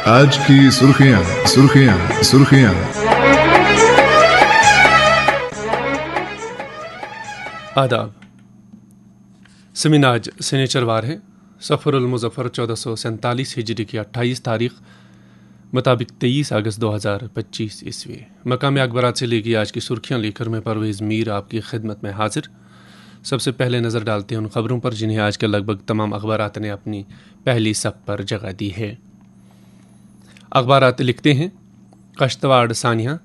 आज की सुर्खियां सुर्खियां सुर्खियां। आदाब। समीनाज शनिचरवार है, सफ़रुल मुज़फ़्फ़र 1447 हिजरी की 28 तारीख मुताबिक 23 अगस्त 2025 ईस्वी। मकाम अखबारात से लेगी आज की सुर्खियां लेकर मैं परवेज़ मीर आपकी खिदमत में हाजिर। सबसे पहले नज़र डालते हैं उन खबरों पर जिन्हें आज के लगभग तमाम अखबारात ने अपनी पहली सफ़ पर जगह दी है। अखबारात लिखते हैं, कश्तवाड़ सानिया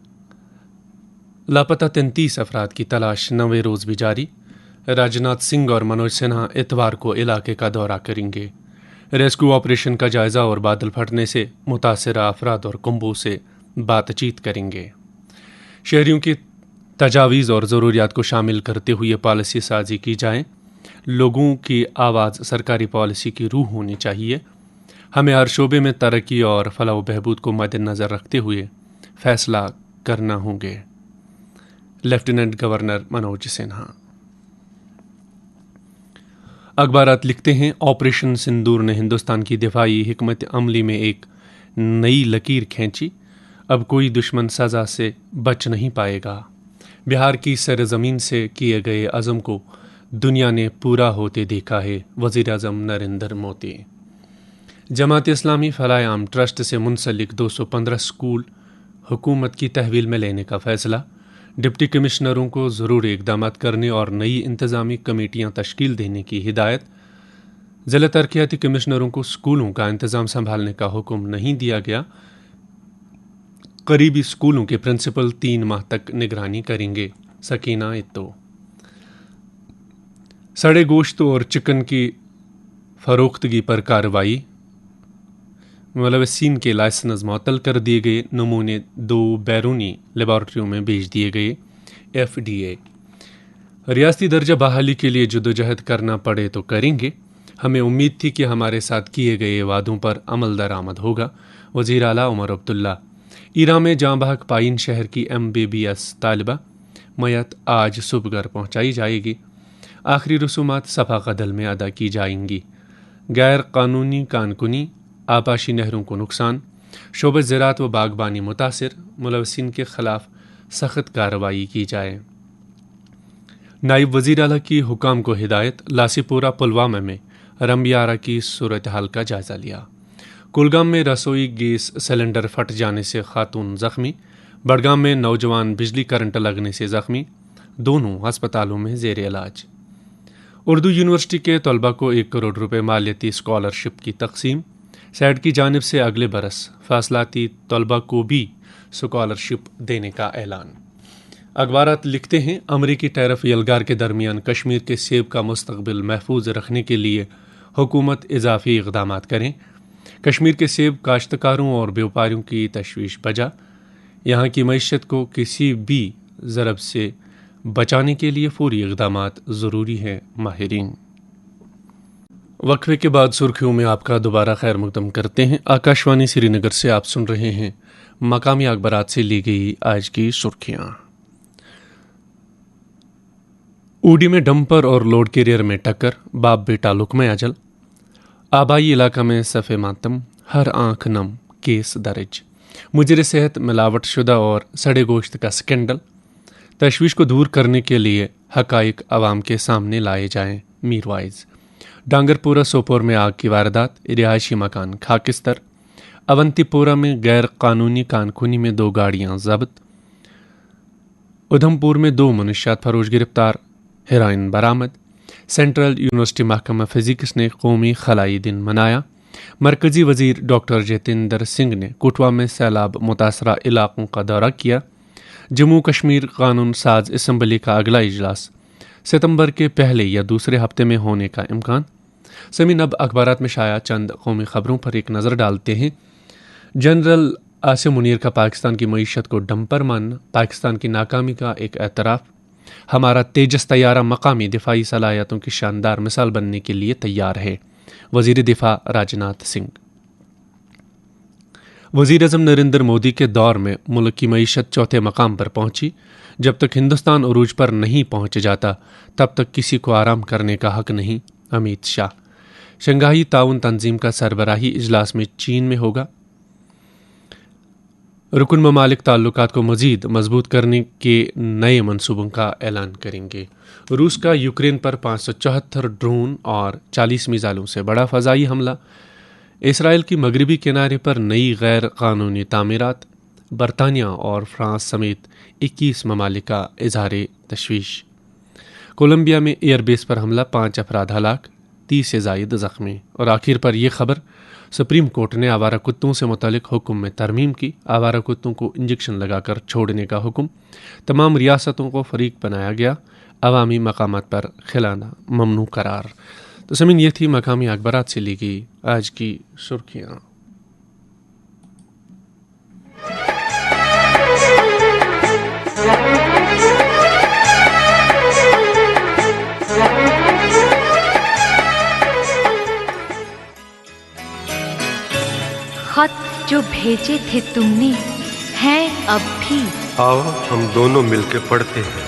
लापता 33 अफराद की तलाश 9वें रोज़ भी जारी। राजनाथ सिंह और मनोज सिन्हा इतवार को इलाके का दौरा करेंगे। रेस्क्यू ऑपरेशन का जायज़ा और बादल फटने से मुतासरा अफराद और कुंबों से बातचीत करेंगे। शहरियों की तजावीज़ और ज़रूरियात को शामिल करते हुए पॉलिसी साजी की जाए। लोगों की आवाज़ सरकारी पॉलिसी की रूह होनी चाहिए। हमें हर शोबे में तरक्की और फलाह व बहबूद को मद्देनज़र रखते हुए फैसला करना होंगे। Lieutenant governor Manoj Sinha. अखबारात लिखते हैं, ऑपरेशन सिंदूर ने हिंदुस्तान की दिफाई हिकमत अमली में एक नई लकीर खींची। अब कोई दुश्मन सज़ा से बच नहीं पाएगा। बिहार की सरजमीन से किए गए अज़म को दुनिया ने पूरा होते देखा है। वज़ीर आज़म नरेंद्र मोदी। जमात इस्लामी फलाह आम ट्रस्ट से मुंसलिक 215 स्कूल हुकूमत की तहवील में लेने का फ़ैसला। डिप्टी कमिश्नरों को ज़रूरी इक़दाम करने और नई इंतज़ामी कमेटियाँ तश्कील देने की हिदायत। ज़िला तरक्याती कमिश्नरों को स्कूलों का इंतज़ाम संभालने का हुक्म नहीं दिया गया। करीबी स्कूलों के प्रिंसिपल 3 माह तक निगरानी करेंगे। सकीना इत्तो। सड़े गोश्त और चिकन की फरोख्तगी पर कार्रवाई। मुलव्वसीन के लाइसेंस मुअत्तल कर दिए गए। नमूने 2 बैरूनी लेबॉर्ट्रियों में भेज दिए गए। FDA। रियासती दर्जा बहाली के लिए जदोजहद करना पड़े तो करेंगे। हमें उम्मीद थी कि हमारे साथ किए गए वादों पर अमल दरामद होगा। वज़ीर आला उमर अब्दुल्ला। ईरान में जाँ बहक पाइन शहर की MBBS तालिबा मयत आज सुबह घर पहुँचाई जाएगी। आखिरी रसूमात सफ़ा कदल में अदा की जाएंगी। गैर कानूनी कानकुनी आबाशी नहरों को नुकसान। शोबे ज़राअत व बागबानी मुतासिर। मुलव्वसीन के ख़िलाफ़ सख्त कार्रवाई की जाए। नायब वज़ीर आला की हुकाम को हिदायत। लासीपुरा पुलवामा में रमयारा की सूरत हाल का जायज़ा लिया। कुलगाम में रसोई गैस सिलेंडर फट जाने से खातून ज़ख्मी। बड़गाम में नौजवान बिजली करंट लगने से ज़ख्मी। दोनों अस्पतालों में ज़ेर इलाज। उर्दू यूनिवर्सिटी के तलबा को 1 करोड़ रुपए मालियती स्कॉलरशिप की तकसीम। सैड की जानिब से अगले बरस फासलाती तलबा को भी स्कॉलरशिप देने का ऐलान। अखबारात लिखते हैं, अमरीकी टैरिफ यलगार के दरमियान कश्मीर के सेब का मुस्तकबिल महफूज रखने के लिए हुकूमत इजाफी इक़दामात करें। कश्मीर के सेब काश्तकारों और व्यापारियों की तशवीश बजा। यहाँ की मईशत को किसी भी ज़रब से बचाने के लिए फौरी इक़दामात ज़रूरी हैं। माहिरीन। वक्फे के बाद सुर्खियों में आपका दोबारा खैर मकदम करते हैं। आकाशवाणी श्रीनगर से आप सुन रहे हैं मकामी अखबारात से ली गई आज की सुर्खियाँ। ऊडी में डंपर और लोड कैरियर में टक्कर, बाप बेटा लुकमे अजल। आबाई इलाका में सफ़े मातम, हर आंख नम, केस दर्ज। मुजरे सेहत मिलावट शुदा और सड़े गोश्त का स्कैंडल। तशवीश को दूर करने के लिए हकाइक अवाम के सामने लाए जाएं। मीरवाइज। डांगरपुरा सोपोर में आग की वारदात, रिहायशी मकान खाकिस्तर। अवंतीपुरा में गैर कानूनी कानखुनी में 2 गाड़ियां जब्त। उधमपुर में 2 मुनशियात फरोश गिरफ्तार, हेरोइन बरामद। सेंट्रल यूनिवर्सिटी महकमा फिजिक्स ने कौमी खलाई दिन मनाया। मरकजी वजीर डॉक्टर जितेंद्र सिंह ने कुटवा में सैलाब मुतासरा इलाकों का दौरा किया। जम्मू कश्मीर कानून साज असम्बली का अगला इजलास सितंबर के पहले या दूसरे हफ्ते में होने का इम्कान। समीन अब अखबारात में शाया चंद कौमी खबरों पर एक नज़र डालते हैं। जनरल आसिम मुनीर का पाकिस्तान की मईशत को डंपर मानना पाकिस्तान की नाकामी का एक एतराफ़। हमारा तेजस तैयारा मकामी दिफाई सलाहियतों की शानदार मिसाल बनने के लिए तैयार है। वज़ीर दिफा राजनाथ सिंह। वज़ीर आज़म नरेंद्र मोदी के दौर में मुल्क की मईशत चौथे मकाम पर पहुंची। जब तक हिंदुस्तान उरूज पर नहीं पहुंच जाता तब तक किसी को आराम करने का हक नहीं। अमित शाह। शंघाई ताउन तंजीम का सरबराही इजलास में चीन में होगा। رکن ممالک تعلقات کو مزید مضبوط کرنے کے نئے منصوبوں کا اعلان کریں گے۔ روس کا یوکرین پر 574 ڈرون اور 40 میزائلوں سے بڑا فضائی حملہ۔ اسرائیل کی مغربی کنارے پر نئی غیر قانونی تعمیرات۔ برطانیہ اور فرانس سمیت 21 ممالک کا اظہار تشویش۔ کولمبیا میں ایئر بیس پر حملہ، 5 افراد ہلاک، 30 سے زائد زخمی۔ اور آخر پر یہ خبر، سپریم کورٹ نے آوارہ کتوں سے متعلق حکم میں ترمیم کی۔ آوارہ کتوں کو انجیکشن لگا کر چھوڑنے کا حکم، تمام ریاستوں کو فریق بنایا گیا۔ عوامی مقامات پر کھلانا ممنوع قرار۔ تو سمین، یہ تھی مقامی اخبارات سے لی گئی آج کی سرخیاں۔ خط جو بھیجے تھے تم نے ہیں اب بھی، آؤ ہم دونوں مل کے پڑھتے ہیں۔